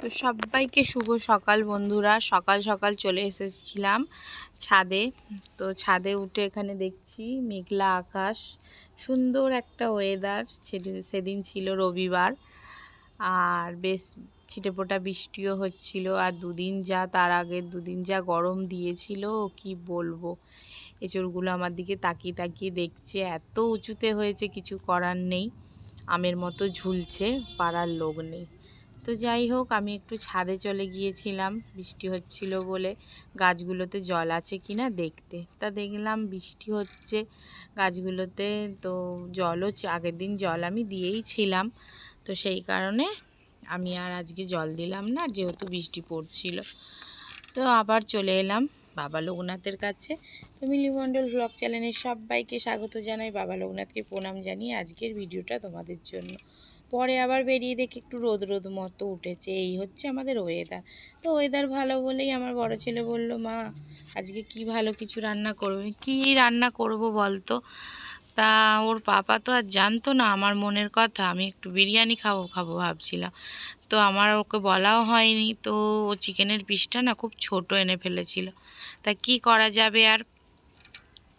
তো সবাইকে শুভ সকাল বন্ধুরা। সকাল সকাল চলে এসেছিলাম ছাদে। তো ছাদে উঠে এখানে দেখছি মেঘলা আকাশ, সুন্দর একটা ওয়েদার। সেদিন ছিল রবিবার, আর বেশ ছিটেফোঁটা বৃষ্টিও হচ্ছিল। আর তার আগের দুদিন যা গরম দিয়েছিল কি বলবো। এঁচড়গুলো আমার দিকে তাকিয়ে তাকিয়ে দেখছে, এত উঁচুতে হয়েছে কিছু করার নেই, আমের মতো ঝুলছে, পাড়ার লোক নেই। তো যাই হোক, আমি একটু ছাদে চলে গিয়েছিলাম বৃষ্টি হচ্ছিল বলে গাছগুলোতে জল আছে কিনা দেখতে। তা দেখলাম বৃষ্টি হচ্ছে গাছগুলোতে, তো জলও আগের দিন জল আমি দিয়েই ছিলাম। তো সেই কারণে আমি আর আজকে জল দিলাম না, যেহেতু বৃষ্টি পড়ছিল। তো আবার চলে এলাম বাবা লোকনাথের কাছে। তো মিলি মণ্ডল ব্লগ চ্যানেলের সবাইকে স্বাগত জানাই, বাবা লোকনাথকে প্রণাম জানিয়ে আজকের ভিডিওটা তোমাদের জন্য। পরে আবার বেরিয়ে দেখি একটু রোদ রোদ মতো উঠেছে, এই হচ্ছে আমাদের ওয়েদার। তো ওয়েদার ভালো বলেই আমার বড় ছেলে বলল, মা আজকে কি ভালো কিছু রান্না করবে। কি রান্না করব বলতো। তা ওর পাপা তো আর জানতো না আমার মনের কথা, আমি একটু বিরিয়ানি খাবো খাবো ভাবছিলাম। তো আমার ওকে বলাও হয়নি। তো ও চিকেনের পিসটা না খুব ছোট এনে ফেলেছিল। তা কি করা যাবে আর,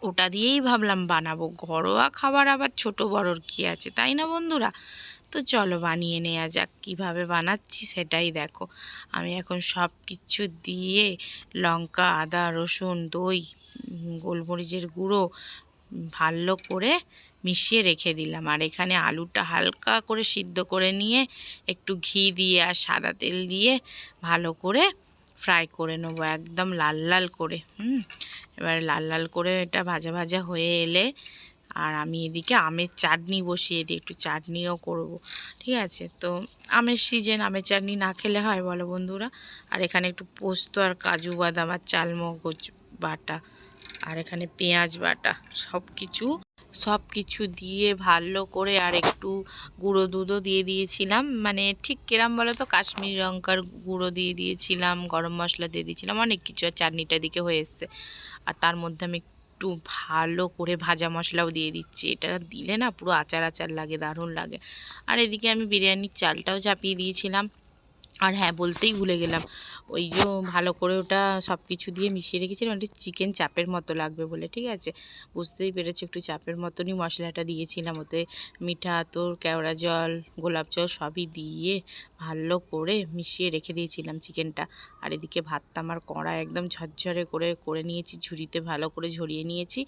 ওটা দিয়েই ভাবলাম বানাবো। ঘরোয়া খাবার আবার ছোট বড়র কি আছে, তাই না বন্ধুরা? তো চলো বানিয়ে নেওয়া যাক। কীভাবে বানাচ্ছি সেটাই দেখো। আমি এখন সব কিছু দিয়ে লঙ্কা, আদা, রসুন, দই, গোলমরিচের গুঁড়ো ভালো করে মিশিয়ে রেখে দিলাম। আর এখানে আলুটা হালকা করে সিদ্ধ করে নিয়ে একটু ঘি দিয়ে আর সাদা তেল দিয়ে ভালো করে ফ্রাই করে নেবো, একদম লাল লাল করে। এবার লাল লাল করে এটা ভাজা ভাজা হয়ে এলে, আর আমি এদিকে আমের চাটনি বসিয়ে দিই, একটু চাটনিও করব। ঠিক আছে, তো আমের সিজন, আমের চাটনি না খেলে হয় বলো বন্ধুরা? আর এখানে একটু পোস্ত আর কাজু বাদাম আর চালমগজ বাটা, আর এখানে পেঁয়াজ বাটা, সব কিছু দিয়ে ভালো করে, আর একটু গুঁড়ো দুধও দিয়ে দিয়েছিলাম। মানে ঠিক কেরাম বলো তো, কাশ্মীরি লঙ্কার গুঁড়ো দিয়ে দিয়েছিলাম, গরম মশলা দিয়ে দিয়েছিলাম, অনেক কিছু। আর চাটনিটা দিকে হয়ে এসছে। আর তার মধ্যে আমি একটু ভালো করে ভাজা মশলাও দিয়ে দিচ্ছি। এটা দিলে না পুরো আচার আচার লাগে, দারুণ লাগে। আর এদিকে আমি বিরিয়ানির চালটাও চাপিয়ে দিয়েছিলাম। আর হ্যাঁ, বলতেই ভুলে গেলাম, ওই যে ভালো করে ওটা সব কিছু দিয়ে মিশিয়ে রেখেছিলাম, একটু চিকেন চাপের মতো লাগবে বলে। ঠিক আছে, বুঝতেই পেরেছো, একটু চাপের মতনই মশলাটা দিয়েছিলাম। ওতে মিঠা আতর, কেওড়া জল, গোলাপ জল সবই দিয়ে ভালো করে মিশিয়ে রেখে দিয়েছিলাম চিকেনটা। আর এদিকে ভাতটা আমার কড়া একদম ঝরঝরে করে করে নিয়েছি, ঝুড়িতে ভালো করে ঝরিয়ে নিয়েছি।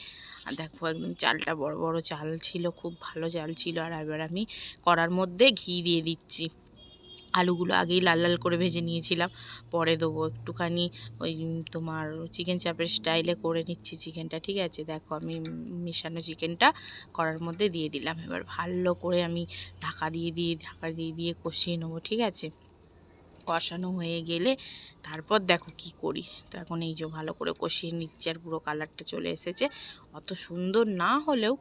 আর দেখো একদম চালটা বড় বড় চাল ছিল, খুব ভালো চাল ছিল। আর এবার আমি কড়ার মধ্যে ঘি দিয়ে দিচ্ছি। আলুগুলো আগেই লাল লাল করে ভেজে নিয়েছিলাম, পরে দেবো একটুখানি ওই তোমার চিকেন চাপের স্টাইলে করে নিচ্ছি চিকেনটা। ঠিক আছে, দেখো আমি মেশানো চিকেনটা কড়ার মধ্যে দিয়ে দিলাম। এবার ভালো করে আমি ঢাকা দিয়ে দিয়ে কষিয়ে নেবো। ঠিক আছে, কষানো হয়ে গেলে তারপর দেখো কি করি। তো এখন এই যে ভালো করে কষিয়ে নিচ্ছি, আর পুরো কালারটা চলে এসেছে। অত সুন্দর না হলেও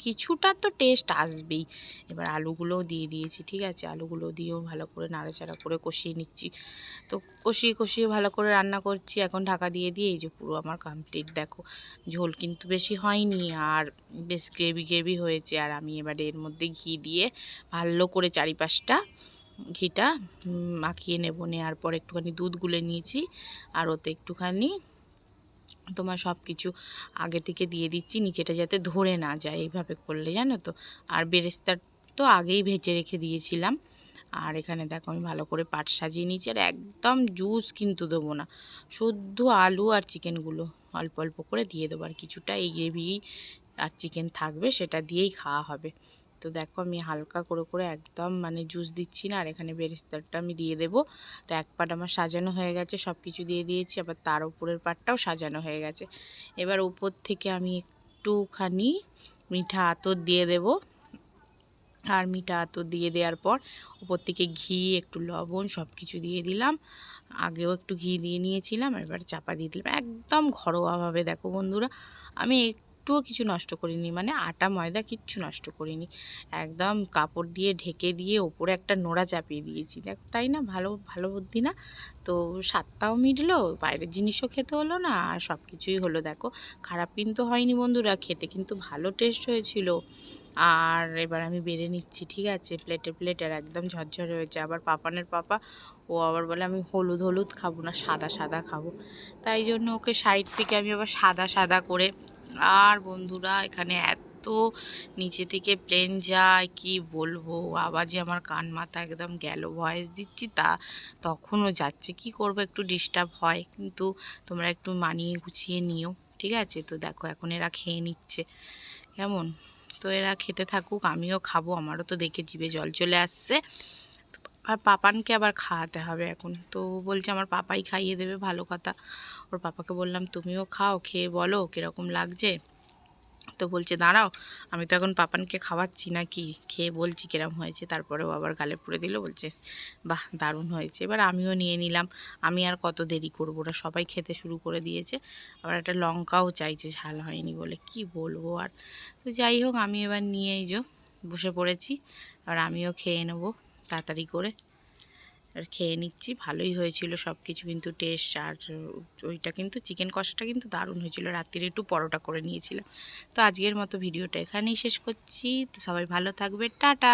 কিছুটা তো টেস্ট আসবেই। এবার আলুগুলোও দিয়ে দিয়েছি। ঠিক আছে, আলুগুলো দিয়েও ভালো করে নাড়াচাড়া করে কষিয়ে নিচ্ছি। তো কষিয়ে ভালো করে রান্না করছি। এখন ঢাকা দিয়ে এই যে পুরো আমার কমপ্লিট। দেখো ঝোল কিন্তু বেশি হয়নি, আর বেশ গ্রেভি হয়েছে। আর আমি এবারে এর মধ্যে ঘি দিয়ে ভালো করে চারিপাশটা ঘিটা মাখিয়ে নেওয়ার পর একটুখানি দুধ গুলে নিয়েছি, আর ওতে একটুখানি তোমার সব কিছু আগে থেকে দিয়ে দিচ্ছি, নিচেটা যাতে ধরে না যায়, এইভাবে করলে জানো তো। আর বেরেস্তা তো আগেই ভেজে রেখে দিয়েছিলাম। আর এখানে দেখো আমি ভালো করে পাট সাজিয়ে নিয়েছি। আর একদম জুস কিন্তু দেবো না, শুদ্ধ আলু আর চিকেনগুলো অল্প অল্প করে দিয়ে দেবো। আর কিছুটা এই গ্রেভি আর চিকেন থাকবে, সেটা দিয়েই খাওয়া হবে। তো দেখো আমি হালকা করে একদম মানে জুস দিচ্ছি না। আর এখানে বেরেস্তাটা আমি দিয়ে দেবো। তো এক পাট আমার সাজানো হয়ে গেছে, সব কিছু দিয়ে দিয়েছি, আবার তার উপরের পাটটাও সাজানো হয়ে গেছে। এবার উপর থেকে আমি একটুখানি মিঠা আতর দিয়ে দেবো। আর মিঠা আতর দিয়ে দেওয়ার পর উপর থেকে ঘি, একটু লবণ সব কিছু দিয়ে দিলাম। আগেও একটু ঘি দিয়ে নিয়েছিলাম, এবার চাপা দিয়ে দিলাম একদম ঘরোয়াভাবে। দেখো বন্ধুরা, আমি একটুও কিছু নষ্ট করিনি, মানে আটা ময়দা কিচ্ছু নষ্ট করিনি। একদম কাপড় দিয়ে ঢেকে দিয়ে ওপরে একটা নোড়া চাপিয়ে দিয়েছি। দেখো, তাই না? ভালো ভালো বুদ্ধি না? তো স্বাদটাও মিটলো, বাইরের জিনিসও খেতে হলো না, আর সব কিছুই হলো। দেখো খারাপ কিন্তু হয়নি বন্ধুরা, খেতে কিন্তু ভালো টেস্ট হয়েছিল। আর এবার আমি বেড়ে নিচ্ছি, ঠিক আছে, প্লেটে আর একদম ঝরঝরে হয়েছে। আবার পাপানের পাপা ও আবার বলে আমি হলুদ হলুদ খাবো না, সাদা সাদা খাবো, তাই জন্য ওকে সাইড থেকে আমি আবার সাদা সাদা করে। আর বন্ধুরা এখানে এত নিচে থেকে প্লেন যায় কি বলবো, আওয়াজে আমার কান মাথা একদম গেল। ভয়েস দিচ্ছি তখনও যাচ্ছে, কি করবো, একটু ডিস্টার্ব হয়, কিন্তু তোমরা একটু মানিয়ে গুছিয়ে নিও, ঠিক আছে। তো দেখো এখন এরা খেয়ে নিচ্ছে, কেমন। তো এরা খেতে থাকুক, আমিও খাবো, আমারও তো দেখে জিভে জল চলে আসছে। আর পাপানকে আবার খাওয়াতে হবে এখন, তো বলছে আমার পাপাই খাইয়ে দেবে, ভালো কথা। ওর পাপাকে বললাম তুমিও খাও, খেয়ে বলো কীরকম লাগছে। তো বলছে দাঁড়াও, আমি তো এখন পাপানকে খাওয়াচ্ছি নাকি, খেয়ে বলছি কিরম হয়েছে। তারপরেও আবার গালে পুড়ে দিল, বলছে বাহ দারুণ হয়েছে। এবার আমিও নিয়ে নিলাম, আমি আর কত দেরি করবো, ওরা সবাই খেতে শুরু করে দিয়েছে। আবার একটা লঙ্কাও চাইছে ঝাল হয়নি বলে, কি বলবো আর। তো যাই হোক, আমি এবার নিয়ে এই যে বসে পড়েছি, আর আমিও খেয়ে নেবো তাড়াতাড়ি করে। আর খেয়ে নিচ্ছি, ভালোই হয়েছিল সব কিছু কিন্তু টেস্ট। আর ওইটা কিন্তু চিকেন কষাটা কিন্তু দারুণ হয়েছিল। রাত্রিরে একটু পরোটা করে নিয়েছিলাম। তো আজকের মতো ভিডিওটা এখানেই শেষ করছি। তো সবাই ভালো থাকবে, টাটা।